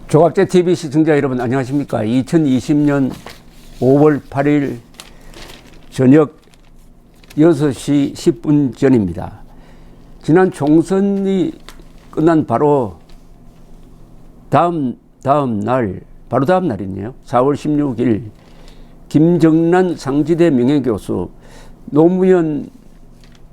조갑제TV 시청자 여러분 안녕하십니까. 2020년 5월 8일 저녁 6시 10분 전입니다. 지난 총선이 끝난 바로 다음 날이네요. 4월 16일 김정란 상지대 명예교수, 노무현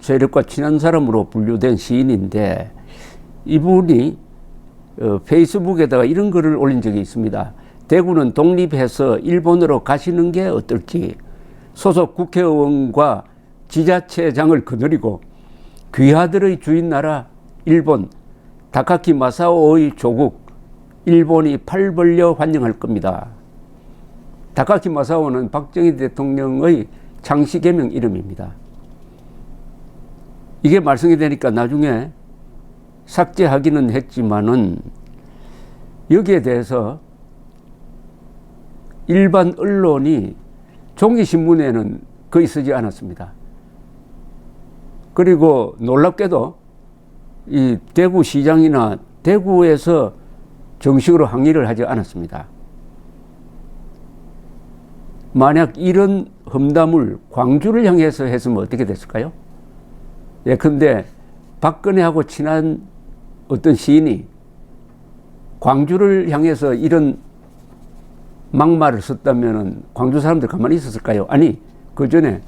세력과 친한 사람으로 분류된 시인인데, 이분이 페이스북에다가 이런 글을 올린 적이 있습니다. 대구는 독립해서 일본으로 가시는 게 어떨지, 소속 국회의원과 지자체장을 거느리고 귀하들의 주인 나라 일본, 다카키 마사오의 조국 일본이 팔 벌려 환영할 겁니다. 다카키 마사오는 박정희 대통령의 창씨 개명 이름입니다. 이게 말썽이 되니까 나중에 삭제하기는 했지만은 여기에 대해서 일반 언론이 종이신문에는 거의 쓰지 않았습니다. 그리고 놀랍게도 이 대구시장이나 대구에서 정식으로 항의를 하지 않았습니다. 만약 이런 험담을 광주를 향해서 했으면 어떻게 됐을까요? 예컨대 박근혜하고 친한 어떤 시인이 광주를 향해서 이런 막말을 썼다면 광주 사람들 가만히 있었을까요? 아니, 그 전에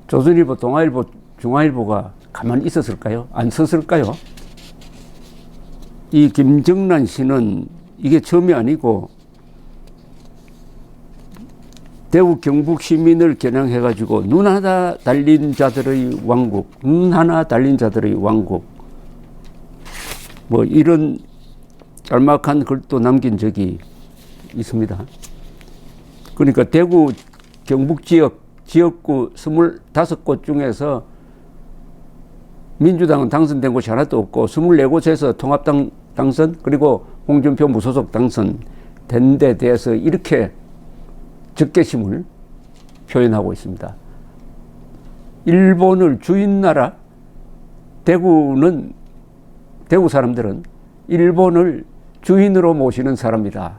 조선일보, 동아일보, 중앙일보가 가만히 있었을까요? 안 썼을까요? 이 김정란 씨는 이게 처음이 아니고 대구 경북 시민을 겨냥해가지고 눈 하나 달린 자들의 왕국, 눈 하나 달린 자들의 왕국, 뭐 이런 짤막한 글도 남긴 적이 있습니다. 그러니까 대구 경북 지역구 25곳 중에서 민주당은 당선된 곳이 하나도 없고 24곳에서 통합당 당선, 그리고 홍준표 무소속 당선된 데 대해서 이렇게 적개심을 표현하고 있습니다. 일본을 주인나라, 대구 사람들은 일본을 주인으로 모시는 사람이다.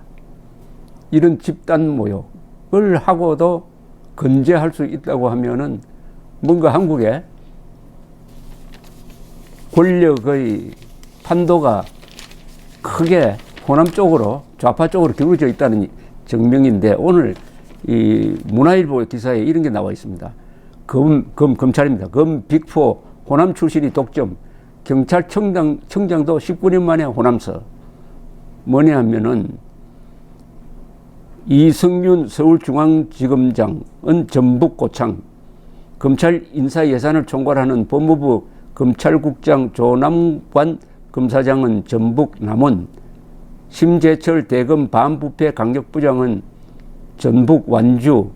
이런 집단 모욕을 하고도 건재할 수 있다고 하면은 뭔가 한국의 권력의 판도가 크게 호남 쪽으로, 좌파 쪽으로 기울어져 있다는 증명인데, 오늘 이 문화일보 기사에 이런 게 나와 있습니다. 검찰입니다. 빅4 호남 출신이 독점, 경찰청장도 19년 만에 호남서. 뭐냐 하면은 이승윤 서울중앙지검장은 전북고창, 검찰 인사 예산을 총괄하는 법무부 검찰국장 조남관 검사장은 전북 남원, 심재철 대검 반부패 강력부장은 전북 완주,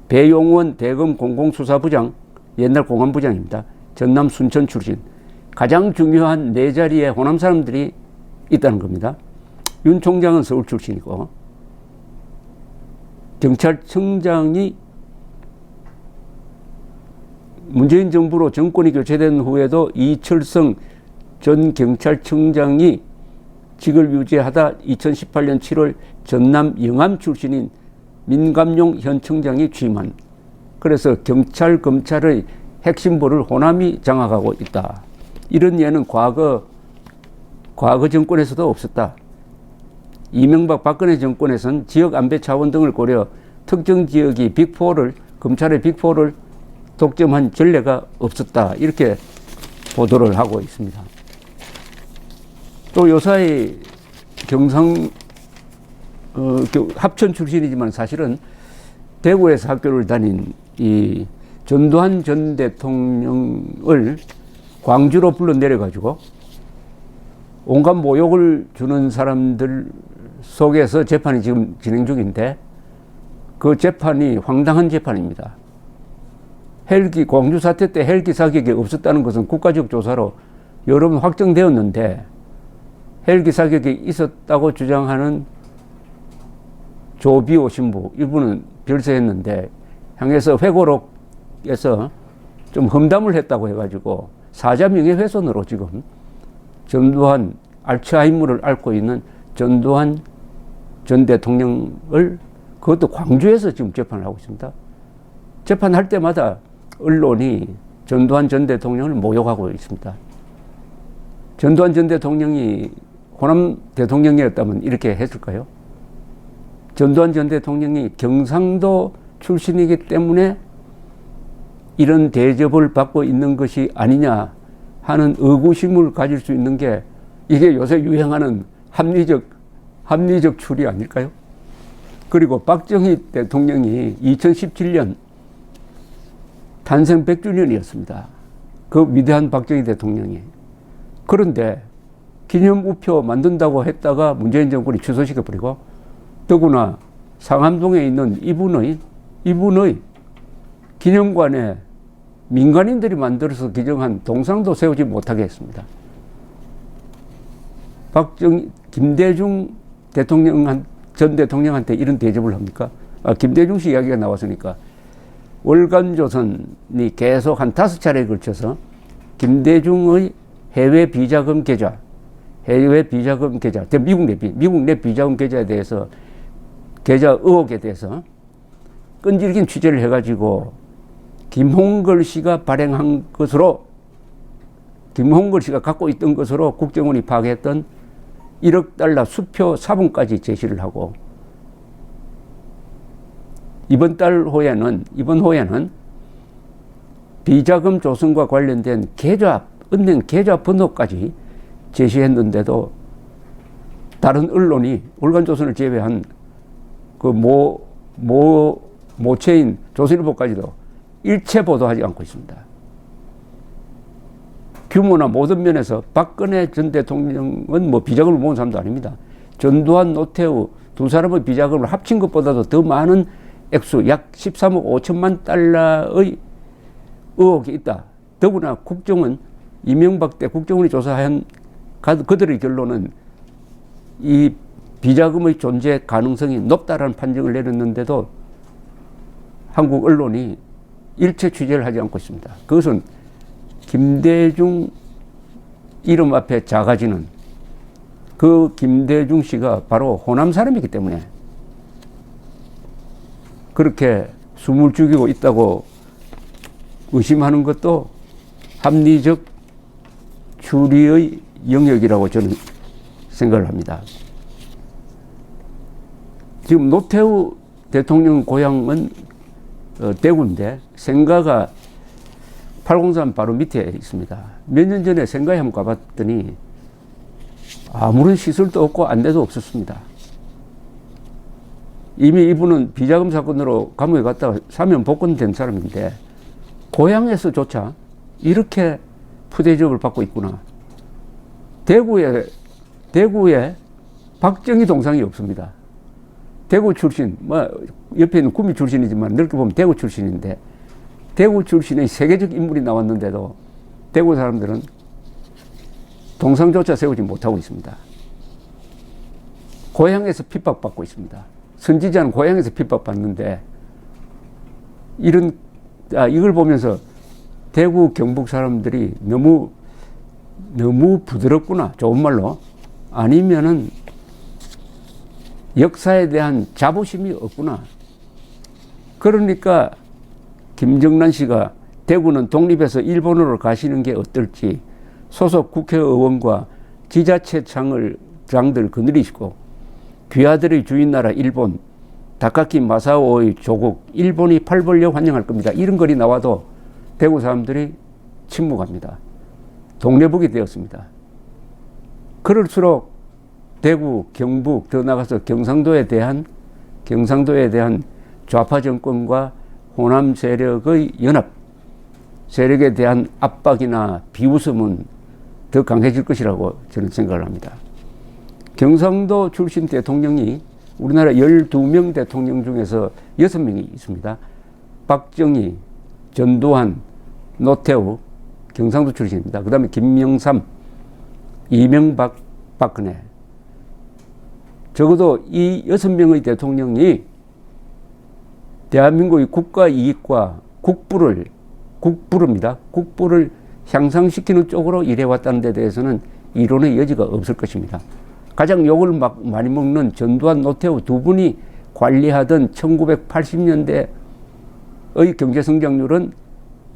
배용원 대검 공공수사부장, 옛날 공안부장입니다. 전남 순천 출신. 가장 중요한 네 자리에 호남 사람들이 있다는 겁니다. 윤 총장은 서울 출신이고, 경찰청장이 문재인 정부로 정권이 교체된 후에도 이철성 전 경찰청장이 직을 유지하다 2018년 7월 전남 영암 출신인 민감용 현 청장이 취임한, 그래서 경찰, 검찰의 핵심부를 호남이 장악하고 있다. 이런 예는 과거 정권에서도 없었다. 이명박 박근혜 정권에서는 지역 안배 차원 등을 고려 특정 지역이 검찰의 빅4를 독점한 전례가 없었다. 이렇게 보도를 하고 있습니다. 또 요사이 경상 합천 출신이지만 사실은 대구에서 학교를 다닌 이 전두환 전 대통령을 광주로 불러 내려가지고 온갖 모욕을 주는 사람들 속에서 재판이 지금 진행 중인데, 그 재판이 황당한 재판입니다. 광주 사태 때 헬기 사격이 없었다는 것은 국가적 조사로 여러 번 확정되었는데, 헬기 사격이 있었다고 주장하는 조비오 신부, 이분은 별세했는데 향해서 회고록에서 좀 험담을 했다고 해가지고 사자 명예훼손으로 지금 전두환, 알츠하이머를 앓고 있는 전두환 전 대통령을 그것도 광주에서 지금 재판을 하고 있습니다. 재판할 때마다 언론이 전두환 전 대통령을 모욕하고 있습니다. 전두환 전 대통령이 호남 대통령이었다면 이렇게 했을까요? 전두환 전 대통령이 경상도 출신이기 때문에 이런 대접을 받고 있는 것이 아니냐 하는 의구심을 가질 수 있는 게 이게 요새 유행하는 합리적 추리 아닐까요? 그리고 박정희 대통령이 2017년 탄생 100주년이었습니다. 그 위대한 박정희 대통령이. 그런데 기념우표 만든다고 했다가 문재인 정권이 취소시켜버리고, 더구나 상암동에 있는 이분의 기념관에 민간인들이 만들어서 기증한 동상도 세우지 못하게 했습니다. 김대중 전 대통령한테 이런 대접을 합니까? 김대중 씨 이야기가 나왔으니까 월간조선이 계속 한 5차례에 걸쳐서 김대중의 해외 비자금 계좌, 미국 내 비자금 계좌에 대해서, 계좌 의혹에 대해서 끈질긴 취재를 해가지고 김홍걸 씨가 발행한 것으로, 김홍걸 씨가 갖고 있던 것으로 국정원이 파악했던 1억 달러 수표 사본까지 제시를 하고, 이번 호에는 비자금 조성과 관련된 은행 계좌 번호까지 제시했는데도 다른 언론이 월간조선을 제외한 그 모체인 조선일보까지도 일체 보도하지 않고 있습니다. 규모나 모든 면에서 박근혜 전 대통령은 뭐 비자금을 모은 사람도 아닙니다. 전두환, 노태우 두 사람의 비자금을 합친 것보다도 더 많은 액수, 약 13억 5천만 달러의 의혹이 있다. 더구나 국정원, 이명박 때 국정원이 조사한 그들의 결론은 이 비자금의 존재 가능성이 높다라는 판정을 내렸는데도 한국 언론이 일체 취재를 하지 않고 있습니다. 그것은 김대중 이름 앞에 작아지는 그 김대중 씨가 바로 호남 사람이기 때문에 그렇게 숨을 죽이고 있다고 의심하는 것도 합리적 추리의 영역이라고 저는 생각을 합니다. 지금 노태우 대통령 고향은 대구인데 생가가 803 바로 밑에 있습니다. 몇 년 전에 생가에 한번 가봤더니 아무런 시설도 없고 안내도 없었습니다. 이미 이분은 비자금 사건으로 감옥에 갔다가 사면 복권된 사람인데 고향에서조차 이렇게 푸대접을 받고 있구나. 대구에 박정희 동상이 없습니다. 대구 출신, 옆에 있는 구미 출신이지만 넓게 보면 대구 출신인데 대구 출신의 세계적 인물이 나왔는데도 대구 사람들은 동상조차 세우지 못하고 있습니다. 고향에서 핍박받고 있습니다. 선지자는 고향에서 핍박받는데 이걸 보면서 대구 경북 사람들이 너무 부드럽구나, 좋은 말로. 아니면은 역사에 대한 자부심이 없구나. 그러니까 김정란 씨가 대구는 독립해서 일본으로 가시는 게 어떨지 소속 국회의원과 지자체장들 거느리시고 귀하들의 주인 나라 일본, 다카키 마사오의 조국 일본이 팔 벌려 환영할 겁니다. 이런 글이 나와도 대구 사람들이 침묵합니다. 동네북이 되었습니다. 그럴수록 대구, 경북, 더 나가서 경상도에 대한 좌파 정권과 호남 세력의 연합, 세력에 대한 압박이나 비웃음은 더 강해질 것이라고 저는 생각을 합니다. 경상도 출신 대통령이 우리나라 12명 대통령 중에서 6명이 있습니다. 박정희, 전두환, 노태우, 경상도 출신입니다. 그 다음에 김영삼, 이명박, 박근혜. 적어도 이 6명의 대통령이 대한민국의 국가 이익과 국부를 향상시키는 쪽으로 일해왔다는 데 대해서는 이론의 여지가 없을 것입니다. 가장 욕을 많이 먹는 전두환, 노태우 두 분이 관리하던 1980년대의 경제 성장률은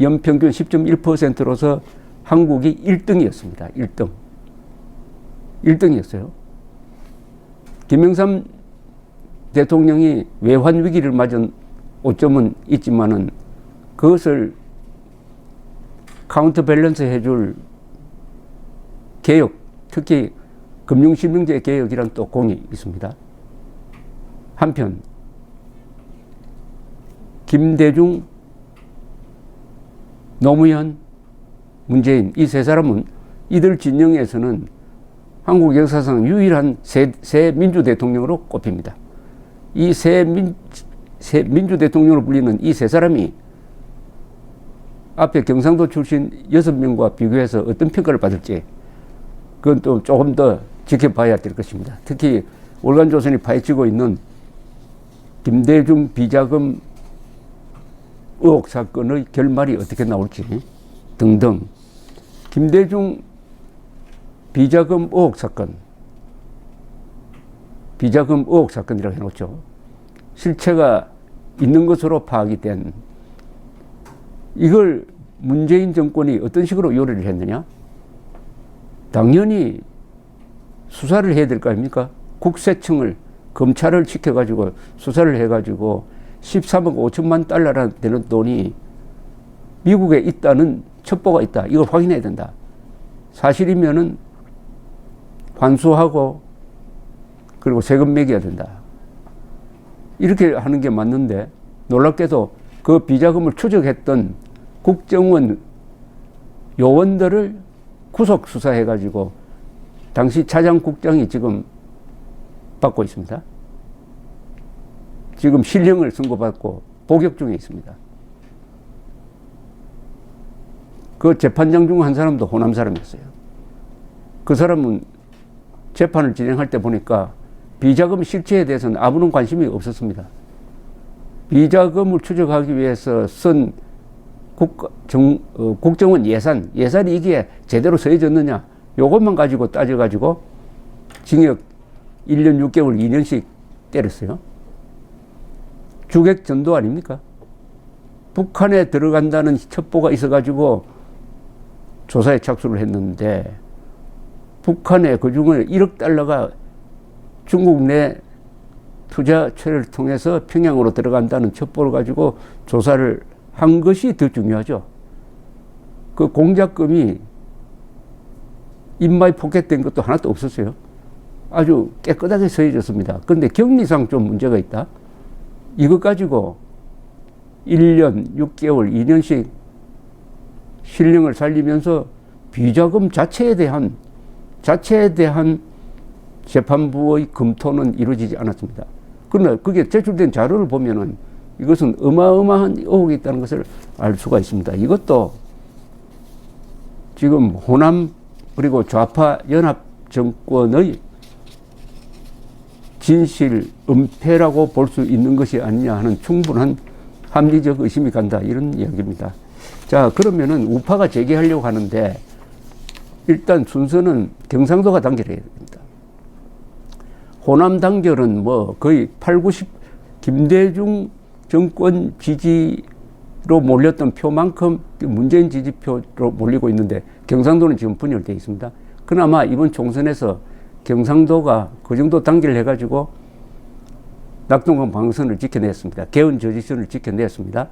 연평균 10.1%로서 한국이 1등이었습니다. 1등. 1등이었어요. 김영삼 대통령이 외환 위기를 맞은 오점은 있지만은 그것을 카운터 밸런스 해줄 개혁, 특히 금융실명제 개혁이란 또 공이 있습니다. 한편 김대중, 노무현, 문재인 이 세 사람은 이들 진영에서는 한국 역사상 유일한 새 민주 대통령으로 꼽힙니다. 이 새 민주 대통령으로 불리는 이 세 사람이 앞에 경상도 출신 6명과 비교해서 어떤 평가를 받을지 그건 또 조금 더 지켜봐야 될 것입니다. 특히 월간조선이 파헤치고 있는 김대중 비자금 의혹 사건의 결말이 어떻게 나올지 등등. 김대중 비자금 의혹 사건이라고 해놓죠. 실체가 있는 것으로 파악이 된 이걸 문재인 정권이 어떤 식으로 요리를 했느냐? 당연히 수사를 해야 될 거 아닙니까? 국세청을, 검찰을 시켜가지고 수사를 해가지고 13억 5천만 달러라는 되는 돈이 미국에 있다는 첩보가 있다. 이걸 확인해야 된다. 사실이면은 환수하고 그리고 세금 매겨야 된다. 이렇게 하는 게 맞는데 놀랍게도 그 비자금을 추적했던 국정원 요원들을 구속 수사해가지고 당시 차장국장이 지금 받고 있습니다. 지금 실형을 선고받고 복역 중에 있습니다. 그 재판장 중 한 사람도 호남 사람이었어요. 그 사람은 재판을 진행할 때 보니까 비자금 실체에 대해서는 아무런 관심이 없었습니다. 비자금을 추적하기 위해서 쓴 국정원 예산이 이게 제대로 써졌느냐 요것만 가지고 따져가지고 징역 1년 6개월 2년씩 때렸어요. 주객 전도 아닙니까? 북한에 들어간다는 첩보가 있어가지고 조사에 착수를 했는데 북한에 그중에 1억 달러가 중국 내 투자처를 통해서 평양으로 들어간다는 첩보를 가지고 조사를 한 것이 더 중요하죠. 그 공작금이 인마에 포켓된 것도 하나도 없었어요. 아주 깨끗하게 써져졌습니다. 그런데 격리상 좀 문제가 있다. 이것 가지고 1년 6개월 2년씩 실형을 살리면서 비자금 자체에 대한 재판부의 검토는 이루어지지 않았습니다. 그러나 그게 제출된 자료를 보면은 이것은 어마어마한 의혹이 있다는 것을 알 수가 있습니다. 이것도 지금 호남 그리고 좌파 연합 정권의 진실 은폐라고 볼 수 있는 것이 아니냐 하는 충분한 합리적 의심이 간다 이런 이야기입니다. 자, 그러면은 우파가 제기하려고 하는데 일단 순서는 경상도가 단결해야 됩니다. 호남 단결은 뭐 거의 8, 90 김대중 정권 지지로 몰렸던 표만큼 문재인 지지표로 몰리고 있는데 경상도는 지금 분열되어 있습니다. 그나마 이번 총선에서 경상도가 그 정도 단결을 해가지고 낙동강 방어선을 지켜냈습니다. 개헌 저지선을 지켜냈습니다.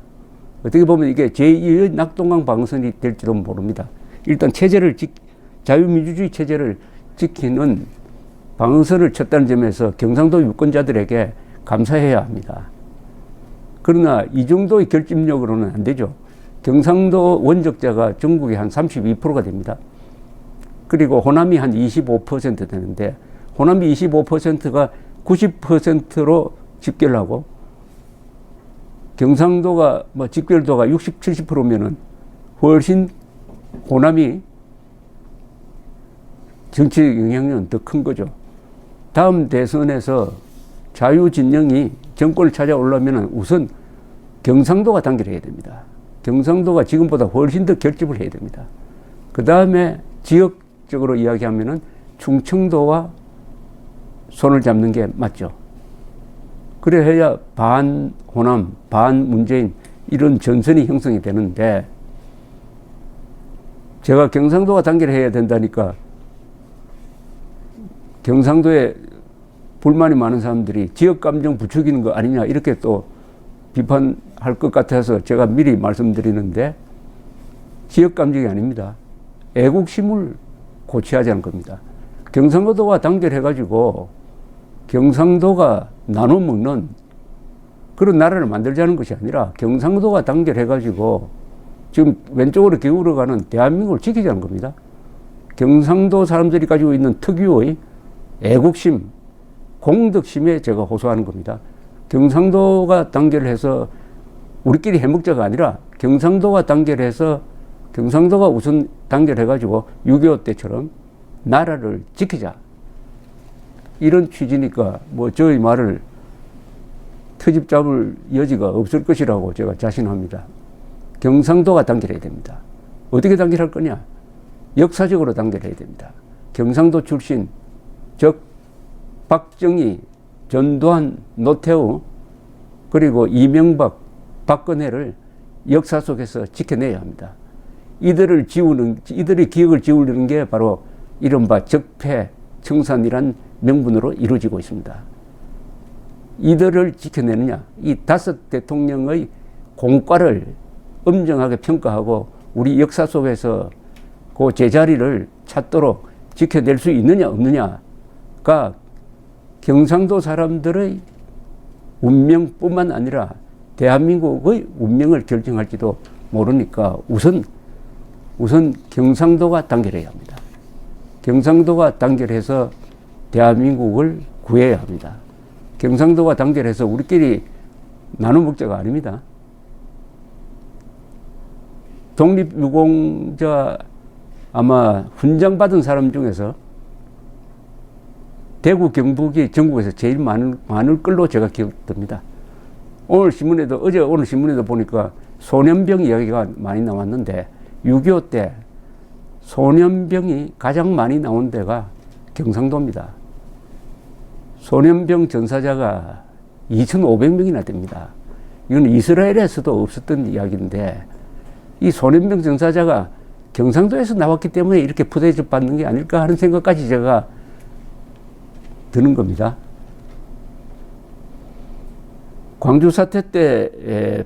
어떻게 보면 이게 제2의 낙동강 방어선이 될지도 모릅니다. 일단 자유민주주의 체제를 지키는 방어선을 쳤다는 점에서 경상도 유권자들에게 감사해야 합니다. 그러나 이 정도의 결집력으로는 안 되죠. 경상도 원적자가 전국에 한 32%가 됩니다. 그리고 호남이 한 25% 되는데 호남이 25%가 90%로 집결하고 경상도가 뭐 집결도가 60, 70%면은 훨씬 호남이 정치적 영향력은 더 큰 거죠. 다음 대선에서 자유진영이 정권을 찾아오려면 우선 경상도가 단결해야 됩니다. 경상도가 지금보다 훨씬 더 결집을 해야 됩니다. 그 다음에 지역적으로 이야기하면은 충청도와 손을 잡는 게 맞죠. 그래 해야 반 호남, 반 문재인 이런 전선이 형성이 되는데, 제가 경상도가 단결해야 된다니까 경상도에 불만이 많은 사람들이 지역감정 부추기는 거 아니냐 이렇게 또 비판할 것 같아서 제가 미리 말씀드리는데, 지역감정이 아닙니다. 애국심을 고취하자는 겁니다. 경상도가 단결해가지고 경상도가 나눠 먹는 그런 나라를 만들자는 것이 아니라, 경상도가 단결해가지고 지금 왼쪽으로 기울어가는 대한민국을 지키자는 겁니다. 경상도 사람들이 가지고 있는 특유의 애국심, 공덕심에 제가 호소하는 겁니다. 경상도가 단결해서 우리끼리 해먹자가 아니라, 경상도가 단결해서 경상도가 우선 단결해가지고 6.25 때처럼 나라를 지키자, 이런 취지니까 뭐 저의 말을 트집 잡을 여지가 없을 것이라고 제가 자신합니다. 경상도가 단결해야 됩니다. 어떻게 단결할 거냐? 역사적으로 단결해야 됩니다. 경상도 출신, 즉 박정희, 전두환, 노태우, 그리고 이명박, 박근혜를 역사 속에서 지켜내야 합니다. 이들의 기억을 지우려는 게 바로 이른바 적폐 청산이란 명분으로 이루어지고 있습니다. 이들을 지켜내느냐, 이 5 대통령의 공과를 엄정하게 평가하고 우리 역사 속에서 그 제자리를 찾도록 지켜낼 수 있느냐 없느냐가 경상도 사람들의 운명뿐만 아니라 대한민국의 운명을 결정할지도 모르니까 우선 경상도가 단결해야 합니다. 경상도가 단결해서 대한민국을 구해야 합니다. 경상도가 단결해서 우리끼리 나눠 먹자가 아닙니다. 독립유공자 아마 훈장 받은 사람 중에서 대구, 경북이 전국에서 제일 많을 걸로 제가 기억됩니다. 오늘 신문에도 보니까 소년병 이야기가 많이 나왔는데, 6.25 때 소년병이 가장 많이 나온 데가 경상도입니다. 소년병 전사자가 2,500명이나 됩니다. 이건 이스라엘에서도 없었던 이야기인데, 이 소년병 전사자가 경상도에서 나왔기 때문에 이렇게 푸대접 받는 게 아닐까 하는 생각까지 제가 드는 겁니다. 광주 사태 때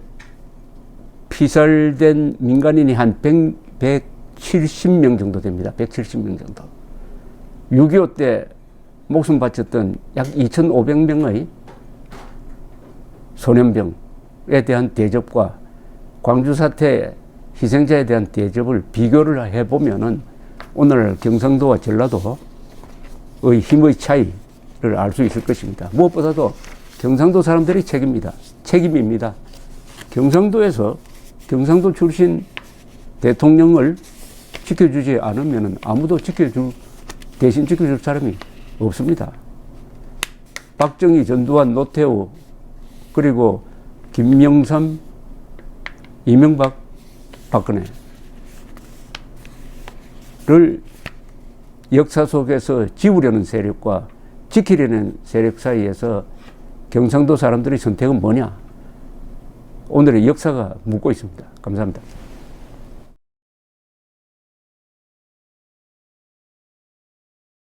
피살된 민간인이 한 170명 정도 됩니다. 170명 정도. 6.25 때 목숨 바쳤던 약 2,500명의 소년병에 대한 대접과 광주 사태 희생자에 대한 대접을 비교를 해보면은 오늘 경상도와 전라도의 힘의 차이를 알 수 있을 것입니다. 무엇보다도 경상도 사람들이 책임입니다. 경상도에서 경상도 출신 대통령을 지켜주지 않으면 아무도 대신 지켜줄 사람이 없습니다. 박정희, 전두환, 노태우, 그리고 김영삼, 이명박, 박근혜를 역사 속에서 지우려는 세력과 지키려는 세력 사이에서 경상도 사람들의 선택은 뭐냐? 오늘의 역사가 묻고 있습니다. 감사합니다.